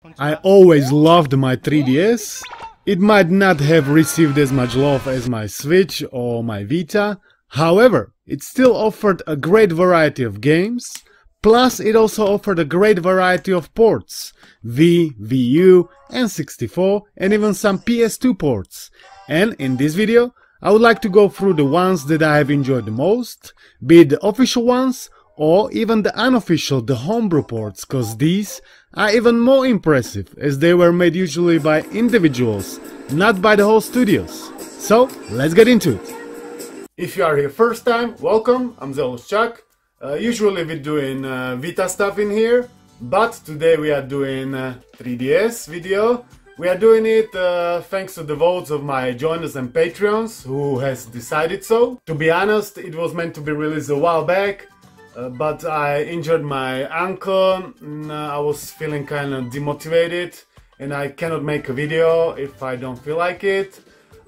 I always loved my 3DS. It might not have received as much love as my Switch or my Vita. However, it still offered a great variety of games. Plus, it also offered a great variety of ports. Wii, Wii U, N64 and even some PS2 ports. And in this video, I would like to go through the ones that I have enjoyed the most, be it the official ones or even the unofficial, the homebrew ports, cause these are even more impressive as they were made usually by individuals, not by the whole studios. So, let's get into it. If you are here first time, welcome, I'm Zealous Chuck. Usually we're doing Vita stuff in here, but today we are doing 3DS video. We are doing it thanks to the votes of my joiners and Patreons who has decided so. To be honest, it was meant to be released a while back, but I injured my ankle, and, I was feeling kind of demotivated and I cannot make a video if I don't feel like it.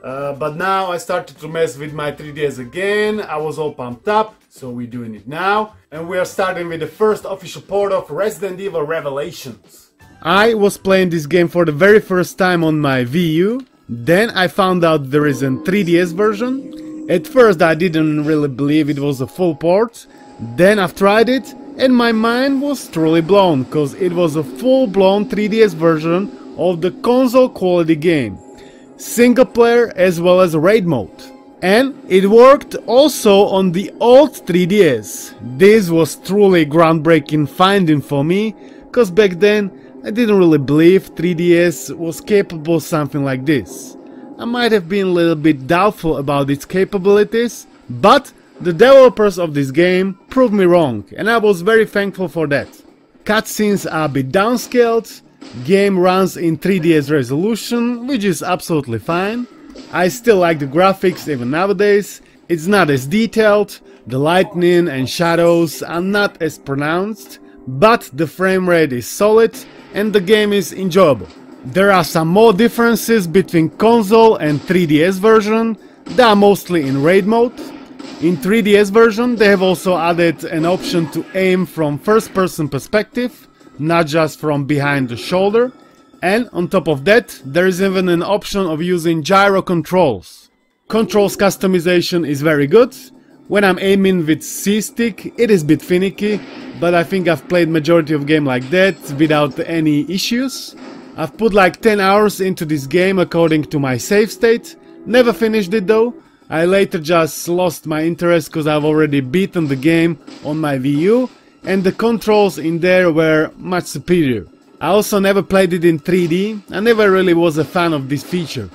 But now I started to mess with my 3DS again. I was all pumped up, so we're doing it now. And we are starting with the first official port of Resident Evil Revelations. I was playing this game for the very first time on my Wii U. Then I found out there is a 3DS version. At first I didn't really believe it was a full port. Then I've tried it and my mind was truly blown, cause it was a full-blown 3DS version of the console quality game. Single player as well as raid mode. And it worked also on the old 3DS. This was truly groundbreaking finding for me, cause back then I didn't really believe 3DS was capable of something like this. I might have been a little bit doubtful about its capabilities, but the developers of this game proved me wrong, and I was very thankful for that. Cutscenes are a bit downscaled, game runs in 3DS resolution, which is absolutely fine. I still like the graphics even nowadays. It's not as detailed, the lightning and shadows are not as pronounced, but the frame rate is solid and the game is enjoyable. There are some more differences between console and 3DS version. They are mostly in raid mode. In 3DS version they have also added an option to aim from first person perspective, not just from behind the shoulder. And on top of that, there is even an option of using gyro controls. Controls customization is very good. When I'm aiming with C-stick, it is a bit finicky, but I think I've played majority of game like that without any issues. I've put like 10 hours into this game according to my save state. Never finished it though. I later just lost my interest because I've already beaten the game on my Wii U. And the controls in there were much superior. I also never played it in 3D, I never really was a fan of this feature.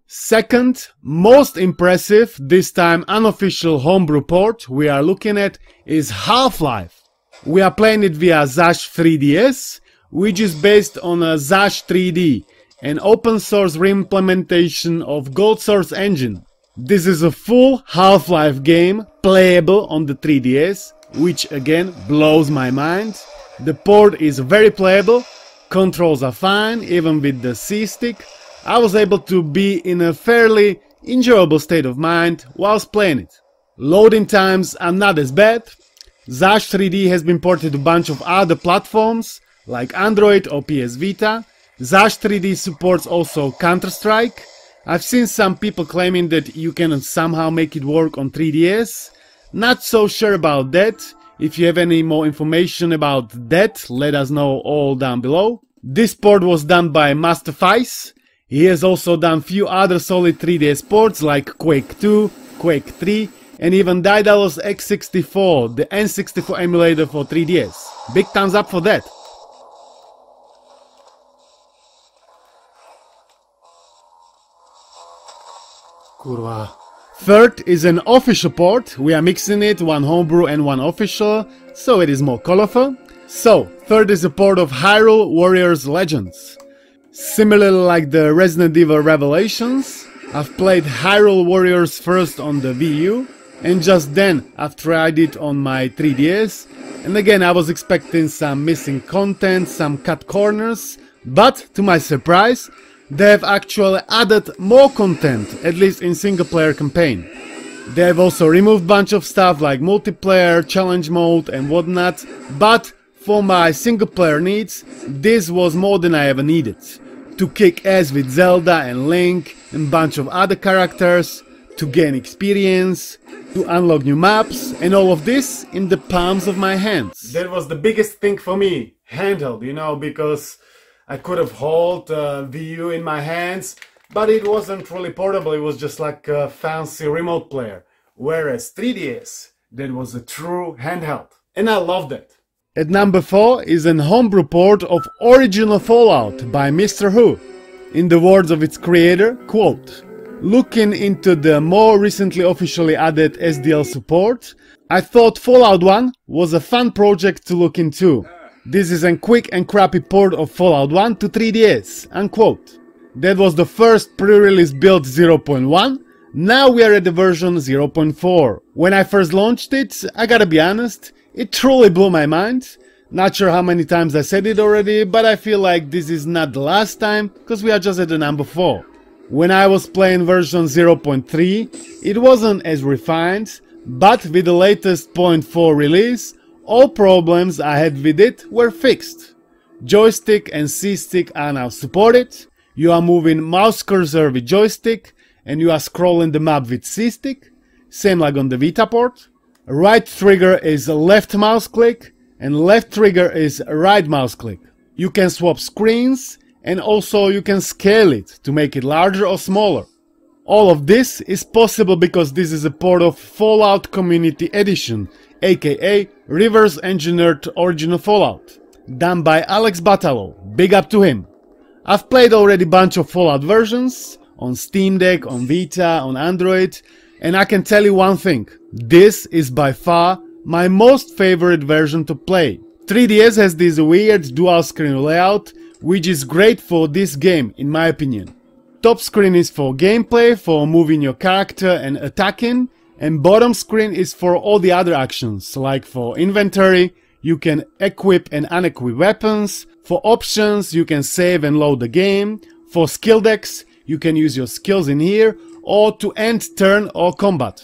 Second, most impressive, this time unofficial homebrew port we are looking at is Half-Life. We are playing it via Zash 3DS, which is based on a Zash 3D, an open source reimplementation of Gold Source engine. This is a full Half-Life game playable on the 3DS, which again blows my mind. The port is very playable, controls are fine even with the C-stick. I was able to be in a fairly enjoyable state of mind whilst playing it. Loading times are not as bad. Zash 3D has been ported to a bunch of other platforms like Android or PS Vita. Zash 3D supports also Counter-Strike. I've seen some people claiming that you can somehow make it work on 3DS. Not so sure about that. If you have any more information about that, let us know all down below. This port was done by Master Fice. He has also done few other solid 3DS ports like Quake 2, Quake 3 and even Daedalus X64, the N64 emulator for 3DS. Big thumbs up for that. Kurwa. Third is an official port. We are mixing it, one homebrew and one official, so it is more colorful. So, third is a port of Hyrule Warriors Legends. Similarly like the Resident Evil Revelations, I've played Hyrule Warriors first on the Wii U, and just then I've tried it on my 3DS, and again I was expecting some missing content, some cut corners, but to my surprise, They have actually added more content, at least in single player campaign. They have also removed bunch of stuff like multiplayer, challenge mode and whatnot, but for my single player needs, this was more than I ever needed. To kick ass with Zelda and Link and bunch of other characters, to gain experience, to unlock new maps, and all of this in the palms of my hands. That was the biggest thing for me, handheld, you know, because I could have held Wii U in my hands, but it wasn't really portable, it was just like a fancy remote player. Whereas 3DS, that was a true handheld. And I loved it. At number 4 is an homebrew port of original Fallout by Mr. Who. In the words of its creator, quote, "Looking into the more recently officially added SDL support, I thought Fallout 1 was a fun project to look into. This is a quick and crappy port of Fallout 1 to 3DS, unquote. That was the first pre-release build 0.1, now we are at the version 0.4. When I first launched it, I gotta be honest, it truly blew my mind. Not sure how many times I said it already, but I feel like this is not the last time, cause we are just at the number 4. When I was playing version 0.3, it wasn't as refined, but with the latest 0.4 release, all problems I had with it were fixed. Joystick and C-stick are now supported, you are moving mouse cursor with joystick, and you are scrolling the map with C-stick, same like on the Vita port. Right trigger is left mouse click, and left trigger is right mouse click. You can swap screens, and also you can scale it to make it larger or smaller. All of this is possible because this is a port of Fallout Community Edition, aka reverse engineered original Fallout, done by Alex Batalo, big up to him. I've played already bunch of Fallout versions, on Steam Deck, on Vita, on Android, and I can tell you one thing, this is by far my most favorite version to play. 3DS has this weird dual screen layout, which is great for this game in my opinion. Top screen is for gameplay, for moving your character and attacking, and bottom screen is for all the other actions, like for inventory, you can equip and unequip weapons, for options you can save and load the game, for skill decks you can use your skills in here, or to end turn or combat.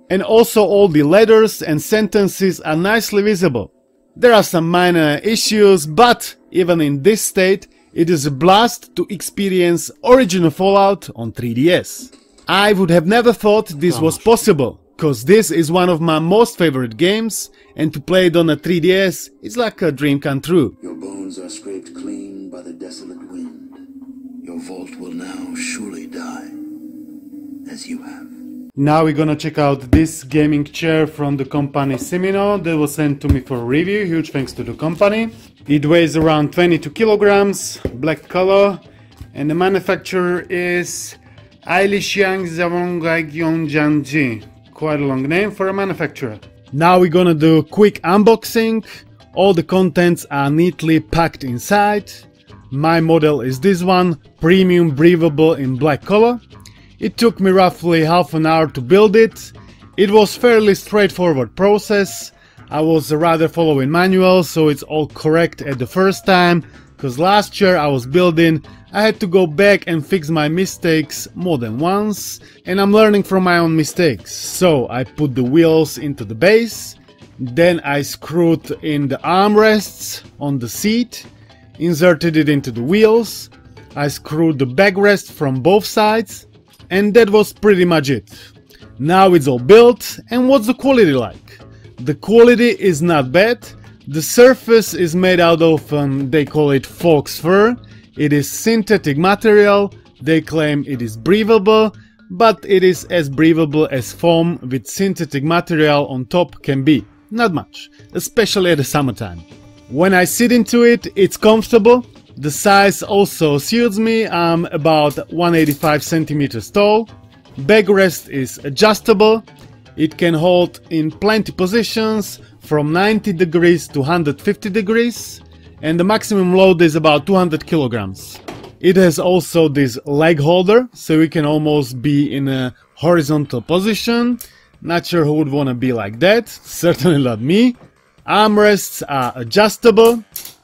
And also all the letters and sentences are nicely visible. There are some minor issues, but even in this state, it is a blast to experience original Fallout on 3DS. I would have never thought this was possible, cause this is one of my most favorite games, and to play it on a 3DS is like a dream come true. Your bones are scraped clean by the desolate wind. Your vault will now surely die, as you have. Now we're gonna check out this gaming chair from the company Symino that was sent to me for review, huge thanks to the company. It weighs around 22 kilograms, black color, and the manufacturer is Ailishiang Zavongai. Quite a long name for a manufacturer. Now we're gonna do a quick unboxing. All the contents are neatly packed inside. My model is this one, premium breathable in black color. It took me roughly half an hour to build it. It was fairly straightforward process. I was rather following manuals, so it's all correct at the first time, cause last year I was building, I had to go back and fix my mistakes more than once, and I'm learning from my own mistakes. So I put the wheels into the base, then I screwed in the armrests on the seat, inserted it into the wheels, I screwed the backrest from both sides, and that was pretty much it. Now it's all built, and what's the quality like? The quality is not bad. The surface is made out of, they call it fox fur. It is synthetic material. They claim it is breathable, but it is as breathable as foam with synthetic material on top can be. Not much, especially at the summertime. When I sit into it, it's comfortable. The size also suits me. I'm about 185 centimeters tall. Backrest is adjustable. It can hold in plenty positions from 90 degrees to 150 degrees, and the maximum load is about 200 kilograms. It has also this leg holder, so you can almost be in a horizontal position. Not sure who would want to be like that, certainly not me. Armrests are adjustable.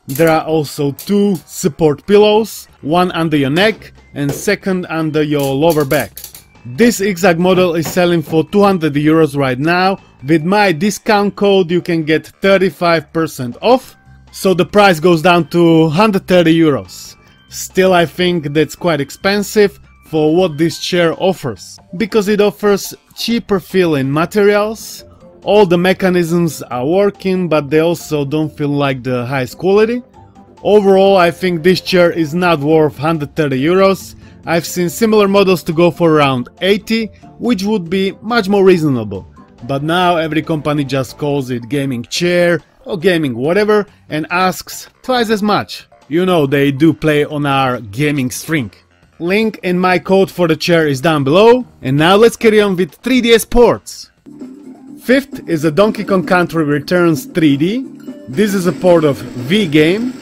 There are also two support pillows, one under your neck and second under your lower back. This exact model is selling for 200 euros right now. With my discount code you can get 35% off, so the price goes down to 130 euros. Still, I think that's quite expensive for what this chair offers, because it offers cheaper feeling materials, all the mechanisms are working but they also don't feel like the highest quality. Overall, I think this chair is not worth 130 euros. I've seen similar models to go for around 80, which would be much more reasonable. But now every company just calls it gaming chair or gaming whatever and asks twice as much. You know, they do play on our gaming string. Link and my code for the chair is down below. And now let's carry on with 3DS ports. Fifth is a Donkey Kong Country Returns 3D. This is a port of V game.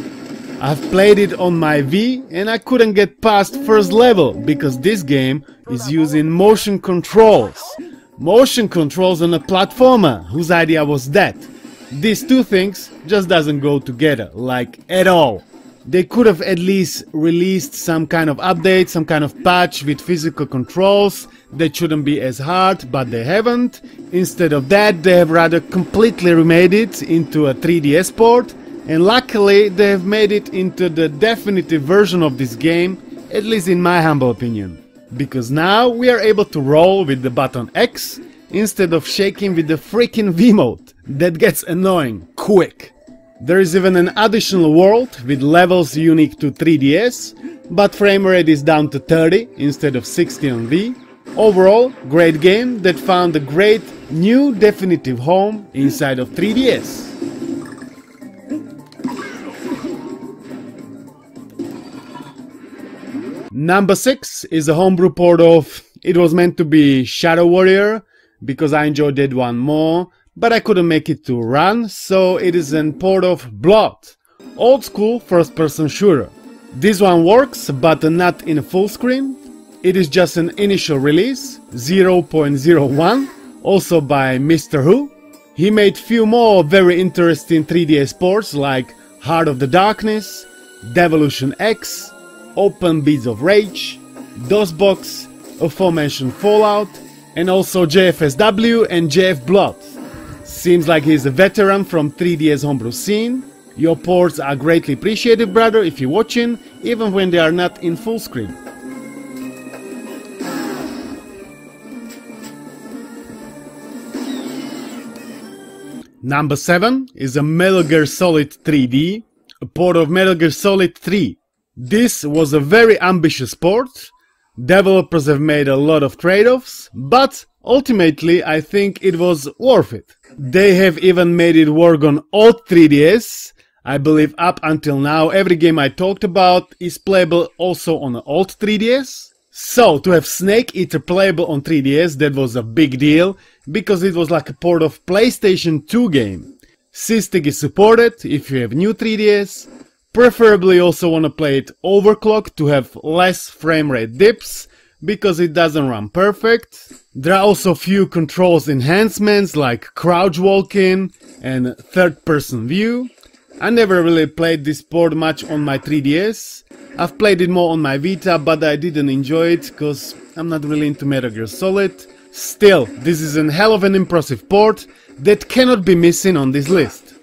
I've played it on my Wii and I couldn't get past first level because this game is using motion controls. Motion controls on a platformer, whose idea was that? These two things just doesn't go together, like at all. They could have at least released some kind of update, some kind of patch with physical controls that shouldn't be as hard, but they haven't. Instead of that, they have rather completely remade it into a 3DS port. And luckily they have made it into the definitive version of this game, at least in my humble opinion. Because now we are able to roll with the button X instead of shaking with the freaking V-mode. That gets annoying quick. There is even an additional world with levels unique to 3DS, but frame rate is down to 30 instead of 60 on V. Overall, great game that found a great new definitive home inside of 3DS. Number 6 is a homebrew port of, it was meant to be Shadow Warrior, because I enjoyed that one more, but I couldn't make it to run, so it is a port of Blood, old school first person shooter. This one works, but not in full screen. It is just an initial release, 0.01, also by Mr. Who. He made few more very interesting 3DS ports like Heart of the Darkness, Devolution X, Open Beads of Rage, DOSBox, aforementioned Fallout, and also JFSW and JF Blood. Seems like he's a veteran from 3DS homebrew scene. Your ports are greatly appreciated, brother, if you're watching, even when they are not in full screen. Number 7 is a Metal Gear Solid 3D, a port of Metal Gear Solid 3. This was a very ambitious port. Developers have made a lot of trade-offs, but ultimately I think it was worth it. They have even made it work on old 3DS. I believe up until now every game I talked about is playable also on an old 3DS. So to have Snake Eater playable on 3DS, that was a big deal, because it was like a port of PlayStation 2 game. SysTick is supported if you have new 3DS. Preferably also want to play it overclocked to have less frame rate dips, because it doesn't run perfect. There are also few controls enhancements like crouch walking and third person view. I never really played this port much on my 3DS. I've played it more on my Vita, but I didn't enjoy it because I'm not really into Metal Gear Solid. Still, this is a hell of an impressive port that cannot be missing on this list.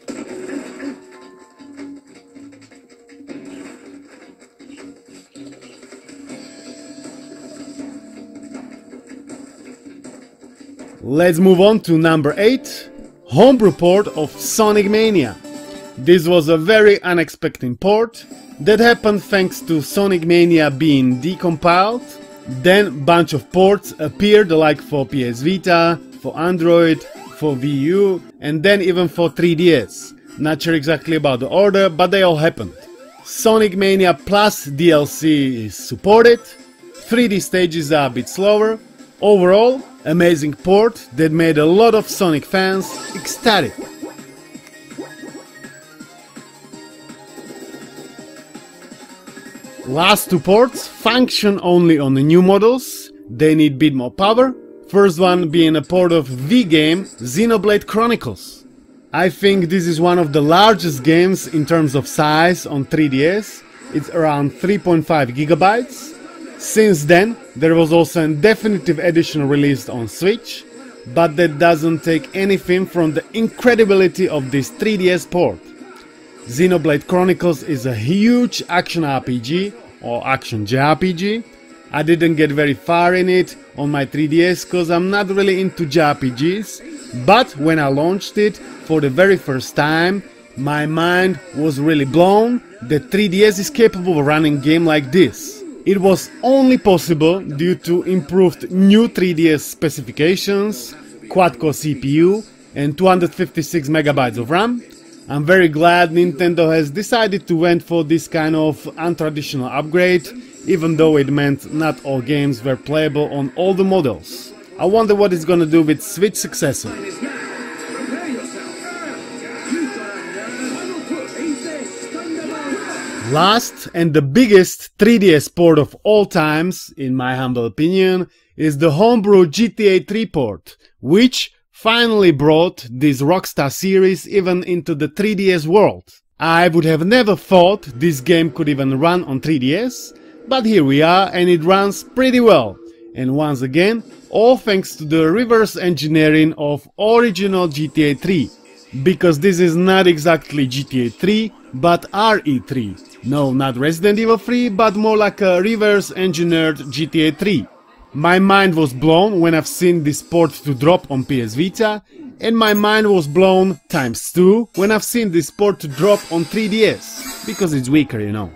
Let's move on to number 8, homebrew port of Sonic Mania. This was a very unexpected port that happened thanks to Sonic Mania being decompiled. Then bunch of ports appeared, like for PS Vita, for Android, for Wii U, and then even for 3DS. Not sure exactly about the order, but they all happened. Sonic Mania Plus DLC is supported. 3D stages are a bit slower. Overall, amazing port that made a lot of Sonic fans ecstatic. Last two ports function only on the new models, they need a bit more power. First one being a port of V game Xenoblade Chronicles. I think this is one of the largest games in terms of size on 3DS. It's around 3.5 gigabytes. Since then, there was also a definitive edition released on Switch, but that doesn't take anything from the incredibility of this 3DS port. Xenoblade Chronicles is a huge action RPG, or action JRPG. I didn't get very far in it on my 3DS cause I'm not really into JRPGs, but when I launched it for the very first time, my mind was really blown that 3DS is capable of running a game like this. It was only possible due to improved new 3DS specifications, quad-core CPU and 256 MB of RAM. I'm very glad Nintendo has decided to went for this kind of untraditional upgrade, even though it meant not all games were playable on all the models. I wonder what it's gonna do with Switch successor. Last and the biggest 3DS port of all times, in my humble opinion, is the Homebrew GTA 3 port, which finally brought this Rockstar series even into the 3DS world. I would have never thought this game could even run on 3DS, but here we are and it runs pretty well. And once again, all thanks to the reverse engineering of original GTA 3. Because this is not exactly GTA 3, but RE3. No, not Resident Evil 3, but more like a reverse engineered GTA 3. My mind was blown when I've seen this port to drop on PS Vita, and my mind was blown times 2 when I've seen this port to drop on 3DS, because it's weaker, you know.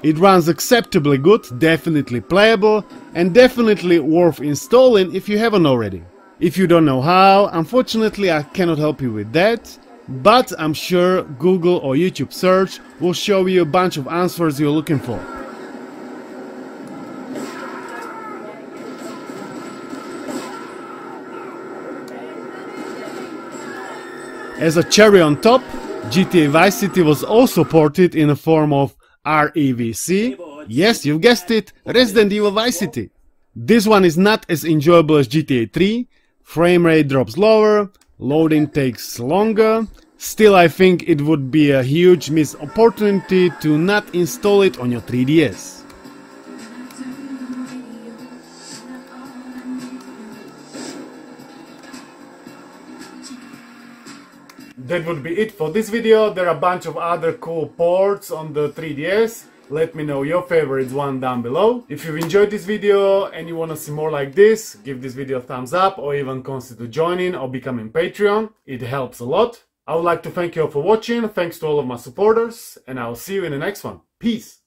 It runs acceptably good, definitely playable, and definitely worth installing if you haven't already. If you don't know how, unfortunately I cannot help you with that, but I'm sure Google or YouTube search will show you a bunch of answers you're looking for. As a cherry on top, GTA Vice City was also ported in the form of ReVC. Yes, you guessed it, Resident Evil Vice City. This one is not as enjoyable as GTA 3, frame rate drops lower, loading takes longer. Still, I think it would be a huge missed opportunity to not install it on your 3DS. That would be it for this video. There are a bunch of other cool ports on the 3DS. Let me know your favorites one down below. If you've enjoyed this video and you want to see more like this, give this video a thumbs up or even consider joining or becoming Patreon. It helps a lot. I would like to thank you all for watching. Thanks to all of my supporters and I'll see you in the next one. Peace!